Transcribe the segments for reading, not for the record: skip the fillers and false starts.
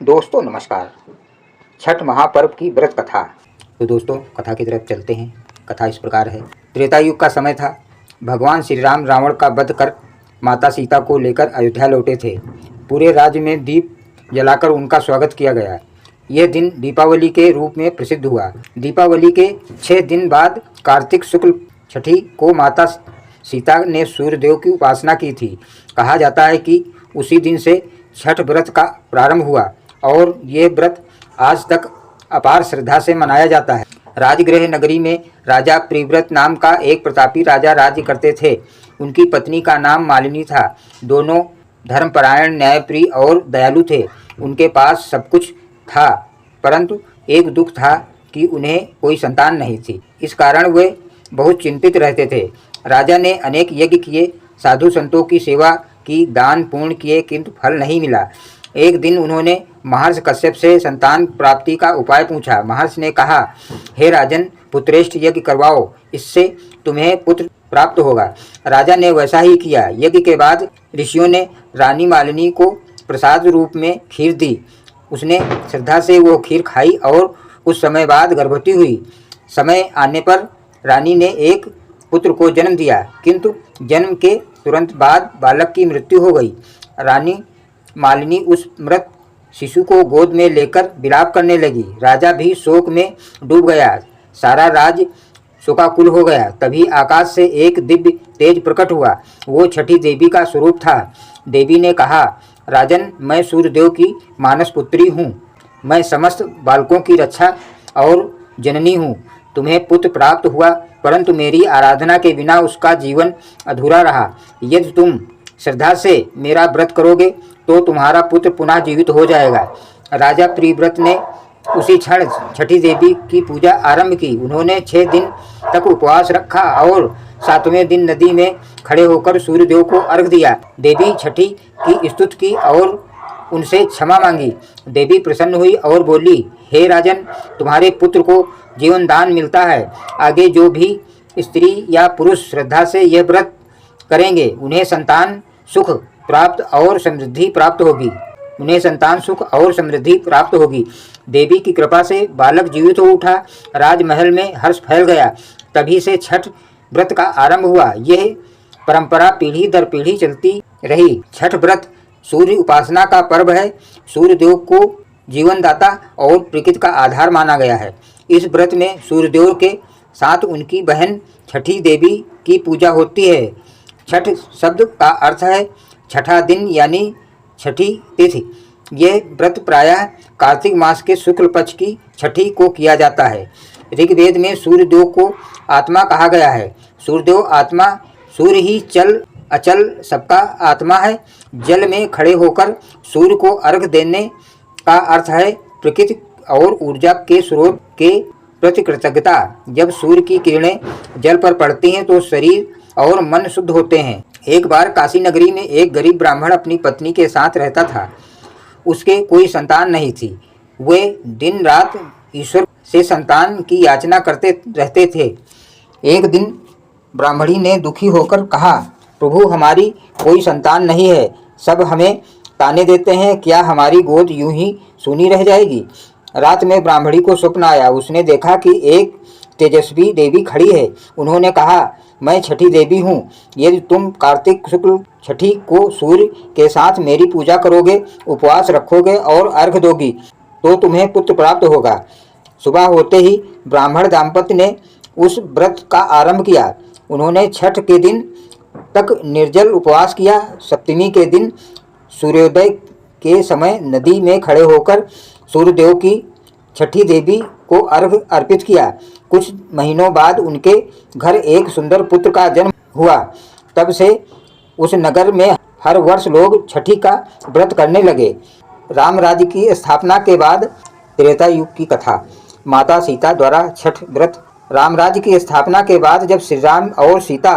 दोस्तों नमस्कार। छठ महापर्व की व्रत कथा। तो दोस्तों कथा की तरफ चलते हैं। कथा इस प्रकार है। त्रेता युग का समय था। भगवान श्री राम रावण का वध कर माता सीता को लेकर अयोध्या लौटे थे। पूरे राज्य में दीप जलाकर उनका स्वागत किया गया। यह दिन दीपावली के रूप में प्रसिद्ध हुआ। दीपावली के 6 दिन बाद कार्तिक शुक्ल छठी को माता सीता ने सूर्यदेव की उपासना की थी। कहा जाता है कि उसी दिन से छठ व्रत का प्रारंभ हुआ और ये व्रत आज तक अपार श्रद्धा से मनाया जाता है। राजगृह नगरी में राजा प्रिव्रत नाम का एक प्रतापी राजा राज्य करते थे। उनकी पत्नी का नाम मालिनी था। दोनों धर्मपरायण, न्यायप्रिय और दयालु थे। उनके पास सब कुछ था, परंतु एक दुख था कि उन्हें कोई संतान नहीं थी। इस कारण वे बहुत चिंतित रहते थे। राजा ने अनेक यज्ञ किए, साधु संतों की सेवा की, दान पुण्य किए, किंतु फल नहीं मिला। एक दिन उन्होंने महर्षि कश्यप से संतान प्राप्ति का उपाय पूछा। महर्षि ने कहा, हे राजन, पुत्रेष्ठ यज्ञ करवाओ, इससे तुम्हें पुत्र प्राप्त होगा। राजा ने वैसा ही किया। यज्ञ के बाद ऋषियों ने रानी मालिनी को प्रसाद रूप में खीर दी। उसने श्रद्धा से वो खीर खाई और कुछ समय बाद गर्भवती हुई। समय आने पर रानी ने एक पुत्र को जन्म दिया, किंतु जन्म के तुरंत बाद बालक की मृत्यु हो गई। रानी मालिनी उस मृत शिशु को गोद में लेकर विलाप करने लगी। राजा भी शोक में डूब गया। सारा राज्य शोकाकुल हो गया। तभी आकाश से एक दिव्य तेज प्रकट हुआ। वो छठी देवी का स्वरूप था। देवी ने कहा, राजन, मैं सूर्यदेव की मानस पुत्री हूँ। मैं समस्त बालकों की रक्षा और जननी हूँ। तुम्हें पुत्र प्राप्त हुआ, परंतु मेरी आराधना के बिना उसका जीवन अधूरा रहा। यदि तुम श्रद्धा से मेरा व्रत करोगे तो तुम्हारा पुत्र पुनः जीवित हो जाएगा। राजा प्रिव्रत ने उसी क्षण छठी देवी की पूजा आरंभ की। उन्होंने 6 दिन तक उपवास रखा और 7वें दिन नदी में खड़े होकर सूर्यदेव को अर्घ दिया। देवी छठी की स्तुति की और उनसे क्षमा मांगी। देवी प्रसन्न हुई और बोली, हे राजन, तुम्हारे पुत्र को जीवन दान मिलता है। आगे जो भी स्त्री या पुरुष श्रद्धा से यह व्रत करेंगे उन्हें संतान सुख प्राप्त और समृद्धि प्राप्त होगी। देवी की कृपा से बालक जीवित हो उठा। राजमहल में हर्ष फैल गया। तभी से छठ व्रत का आरंभ हुआ। यह परंपरा पीढ़ी दर पीढ़ी चलती रही। छठ व्रत सूर्य उपासना का पर्व है। सूर्यदेव को जीवनदाता और प्रकृति का आधार माना गया है। इस व्रत में सूर्यदेव के साथ उनकी बहन छठी देवी की पूजा होती है। छठ शब्द का अर्थ है छठा दिन यानी छठी तिथि। यह व्रत प्रायः कार्तिक मास के शुक्ल पक्ष की छठी को किया जाता है। ऋग्वेद में सूर्यदेव को आत्मा कहा गया है। सूर्यदेव आत्मा, सूर्य ही चल अचल सबका आत्मा है। जल में खड़े होकर सूर्य को अर्घ देने का अर्थ है प्रकृति और ऊर्जा के स्रोत के प्रति कृतज्ञता। जब सूर्य की किरणें जल पर पड़ती हैं तो शरीर और मन शुद्ध होते हैं। एक बार काशी नगरी में एक गरीब ब्राह्मण अपनी पत्नी के साथ रहता था। उसके कोई संतान नहीं थी। वे दिन रात ईश्वर से संतान की याचना करते रहते थे। एक दिन ब्राह्मणी ने दुखी होकर कहा, प्रभु, हमारी कोई संतान नहीं है। सब हमें ताने देते हैं। क्या हमारी गोद यूं ही सूनी रह जाएगी? रात में ब्राह्मणी को स्वप्न आया। उसने देखा कि एक तेजस्वी देवी खड़ी है। उन्होंने कहा, मैं छठी देवी हूँ। यदि तुम कार्तिक शुक्ल छठी को सूर्य के साथ मेरी पूजा करोगे, उपवास रखोगे और अर्घ दोगी तो तुम्हें पुत्र प्राप्त होगा। सुबह होते ही ब्राह्मण दाम्पत्य ने उस व्रत का आरंभ किया। उन्होंने छठ के दिन तक निर्जल उपवास किया। सप्तमी के दिन सूर्योदय के समय नदी में खड़े होकर सूर्यदेव की छठी देवी को अर्घ अर्पित किया। कुछ महीनों बाद उनके घर एक सुंदर पुत्र का जन्म हुआ। तब से उस नगर में हर वर्ष लोग छठी का व्रत करने लगे। राम राज्य की स्थापना के बाद त्रेता युग की कथा। माता सीता द्वारा छठ व्रत। राम राज्य की स्थापना के बाद जब श्री राम और सीता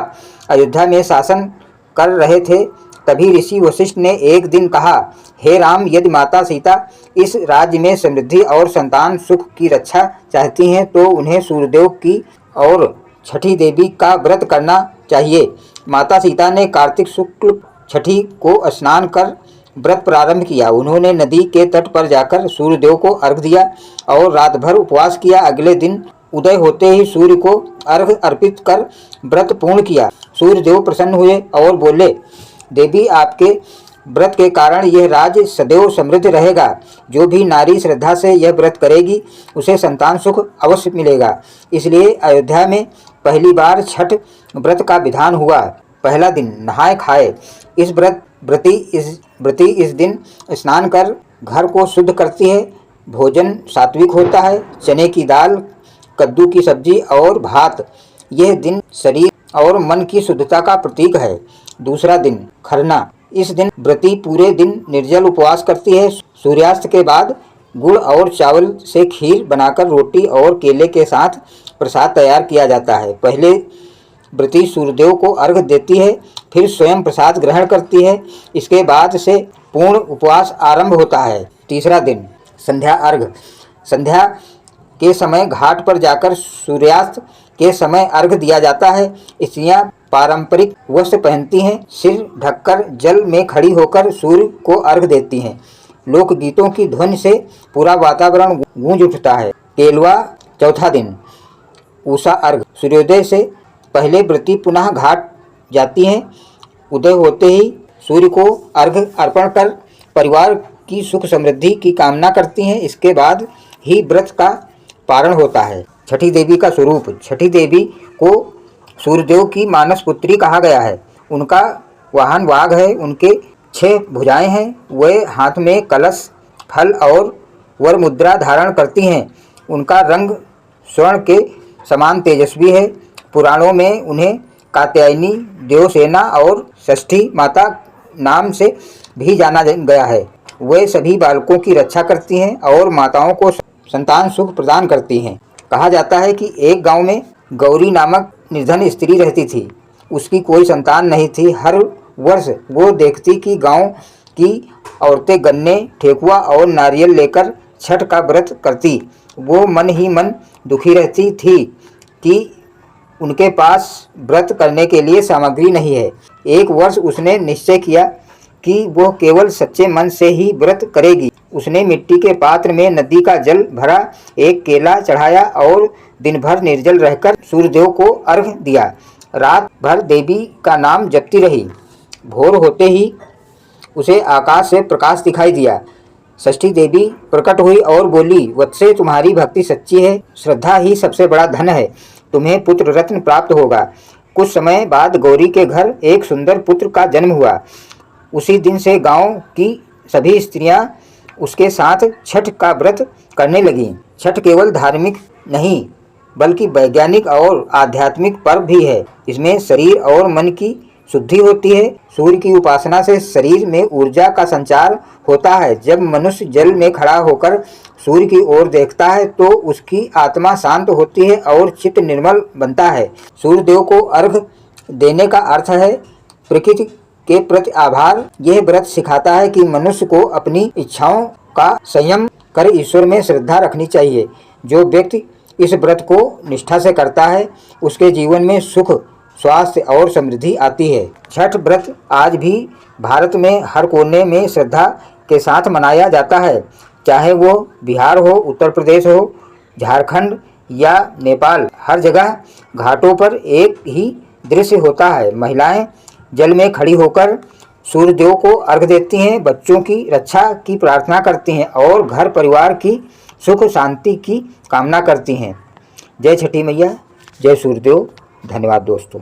अयोध्या में शासन कर रहे थे, तभी ऋषि वशिष्ठ ने एक दिन कहा, हे राम, यदि माता सीता इस राज्य में समृद्धि और संतान सुख की रक्षा चाहती हैं तो उन्हें सूर्यदेव की और छठी देवी का व्रत करना चाहिए। माता सीता ने कार्तिक शुक्ल छठी को स्नान कर व्रत प्रारंभ किया। उन्होंने नदी के तट पर जाकर सूर्यदेव को अर्घ दिया और रात भर उपवास किया। अगले दिन उदय होते ही सूर्य को अर्घ अर्पित कर व्रत पूर्ण किया। सूर्यदेव प्रसन्न हुए और बोले, देवी, आपके व्रत के कारण यह राज्य सदैव समृद्ध रहेगा। जो भी नारी श्रद्धा से यह व्रत करेगी उसे संतान सुख अवश्य मिलेगा। इसलिए अयोध्या में पहली बार छठ व्रत का विधान हुआ। पहला दिन नहाए खाए। इस व्रती इस दिन स्नान कर घर को शुद्ध करती है। भोजन सात्विक होता है। चने की दाल, कद्दू की सब्जी और भात। यह दिन शरीर और मन की शुद्धता का प्रतीक है। दूसरा दिन खरना। इस दिन व्रती पूरे दिन निर्जल उपवास करती है। सूर्यास्त के बाद गुड़ और चावल से खीर बनाकर रोटी और केले के साथ प्रसाद तैयार किया जाता है। पहले व्रती सूर्यदेव को अर्घ देती है, फिर स्वयं प्रसाद ग्रहण करती है। इसके बाद से पूर्ण उपवास आरंभ होता है। तीसरा दिन संध्या अर्घ। संध्या के समय घाट पर जाकर सूर्यास्त के समय अर्घ दिया जाता है। स्त्रियां पारंपरिक वस्त्र पहनती हैं, सिर ढककर जल में खड़ी होकर सूर्य को अर्घ देती हैं। लोकगीतों की ध्वनि से पूरा वातावरण गूंज उठता है। केलवा। चौथा दिन उषा अर्घ। सूर्योदय से पहले व्रती पुनः घाट जाती हैं। उदय होते ही सूर्य को अर्घ अर्पण कर परिवार की सुख समृद्धि की कामना करती हैं। इसके बाद ही व्रत का पारण होता है। छठी देवी का स्वरूप। छठी देवी को सूर्यदेव की मानस पुत्री कहा गया है। उनका वाहन वाघ है। उनके 6 भुजाएं हैं। वे हाथ में कलश, फल और वर मुद्रा धारण करती हैं। उनका रंग स्वर्ण के समान तेजस्वी है। पुराणों में उन्हें कात्यायनी, देवसेना और षष्ठी माता नाम से भी जाना गया है। वे सभी बालकों की रक्षा करती हैं और माताओं को संतान सुख प्रदान करती हैं। कहा जाता है कि एक गांव में गौरी नामक निर्धन स्त्री रहती थी। उसकी कोई संतान नहीं थी। हर वर्ष वो देखती कि गांव की औरतें गन्ने, ठेकुआ और नारियल लेकर छठ का व्रत करती। वो मन ही मन दुखी रहती थी कि उनके पास व्रत करने के लिए सामग्री नहीं है। एक वर्ष उसने निश्चय किया कि वो केवल सच्चे मन से ही व्रत करेगी। उसने मिट्टी के पात्र में नदी का जल भरा, एक केला चढ़ाया और दिन भर निर्जल रहकर सूर्यदेव को अर्घ दिया। रात भर देवी का नाम जपती रही। भोर होते ही उसे आकाश से प्रकाश दिखाई दिया। षष्ठी देवी प्रकट हुई और बोली, वत्से, तुम्हारी भक्ति सच्ची है। श्रद्धा ही सबसे बड़ा धन है। तुम्हें पुत्र रत्न प्राप्त होगा। कुछ समय बाद गौरी के घर एक सुंदर पुत्र का जन्म हुआ। उसी दिन से गांव की सभी स्त्रियां उसके साथ छठ का व्रत करने लगीं। छठ केवल धार्मिक नहीं बल्कि वैज्ञानिक और आध्यात्मिक पर्व भी है। इसमें शरीर और मन की शुद्धि होती है। सूर्य की उपासना से शरीर में ऊर्जा का संचार होता है। जब मनुष्य जल में खड़ा होकर सूर्य की ओर देखता है तो उसकी आत्मा शांत होती है और चित्त निर्मल बनता है। सूर्यदेव को अर्घ देने का अर्थ है प्रकृति के प्रति आभार। यह व्रत सिखाता है कि मनुष्य को अपनी इच्छाओं का संयम कर ईश्वर में श्रद्धा रखनी चाहिए। जो व्यक्ति इस व्रत को निष्ठा से करता है उसके जीवन में सुख, स्वास्थ्य और समृद्धि आती है। छठ व्रत आज भी भारत में हर कोने में श्रद्धा के साथ मनाया जाता है। चाहे वो बिहार हो, उत्तर प्रदेश हो, झारखंड या नेपाल, हर जगह घाटों पर एक ही दृश्य होता है। महिलाएं जल में खड़ी होकर सूर्यदेव को अर्घ देती हैं, बच्चों की रक्षा की प्रार्थना करती हैं और घर परिवार की सुख शांति की कामना करती हैं। जय छठी मैया, जय सूर्यदेव। धन्यवाद दोस्तों।